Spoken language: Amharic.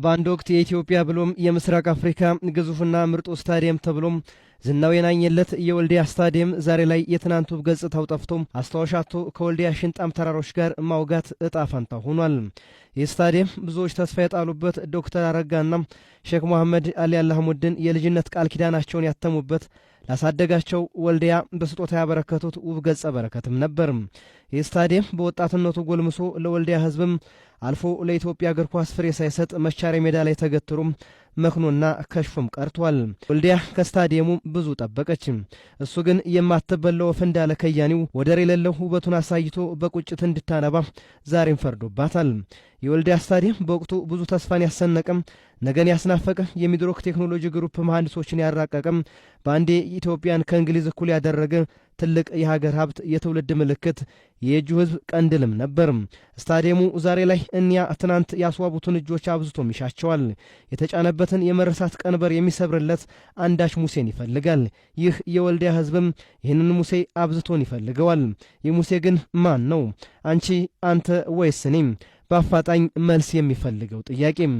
በአንድ ወቅት የኢትዮጵያ ብሎም የምስራቅ አፍሪካ ግዙፍና ምርጡ ስታዲየም ተብሎም ዝናው የናኘለት የወልዲያ ስታዲየም ዛሬ ላይ የትናንቱ ገጽታው ጠፍቶ አስተዋሻቶ ከወልዲያ ሽንጣም ተራሮች ጋር ማውጋት እጣ ፈንታ ሆኗል። ይህ ስታዲየም ብዙዎች ተስፋ የጣሉበት ዶክተር አረጋና ሼክ መሐመድ አሊ አላህሙዲን የልጅነት ቃል ኪዳናቸውን ያተሙበት ላሳደጋቸው ወልዲያ በስጦታ ያበረከቱት ውብ ገጸ በረከትም ነበር። ይህ ስታዲየም በወጣትነቱ ጎልምሶ ለወልዲያ ሕዝብም አልፎ ለኢትዮጵያ እግር ኳስ ፍሬ ሳይሰጥ መቻሬ ሜዳ ላይ ተገትሮም መክኖና ከሽፎም ቀርቷል። ወልዲያ ከስታዲየሙ ብዙ ጠበቀች። እሱ ግን የማትበላው ወፍ እንዳለ ከያኒው ወደር የሌለው ውበቱን አሳይቶ በቁጭት እንድታነባ ዛሬም ፈርዶባታል። የወልዲያ ስታዲየም በወቅቱ ብዙ ተስፋን ያሰነቀም ነገን ያስናፈቀ የሚድሮክ ቴክኖሎጂ ግሩፕ መሐንዲሶችን ያራቀቀም በአንዴ ኢትዮጵያን ከእንግሊዝ እኩል ያደረገ ትልቅ የሀገር ሀብት የትውልድ ምልክት የእጁ ሕዝብ ቀንድልም ነበር። ስታዲየሙ ዛሬ ላይ እኒያ ትናንት ያስዋቡትን እጆች አብዝቶም ይሻቸዋል። የተጫነበትን የመረሳት ቀንበር የሚሰብርለት አንዳች ሙሴን ይፈልጋል። ይህ የወልዲያ ሕዝብም ይህንን ሙሴ አብዝቶን ይፈልገዋል። ይህ ሙሴ ግን ማን ነው? አንቺ፣ አንተ ወይስ እኔም? በአፋጣኝ መልስ የሚፈልገው ጥያቄም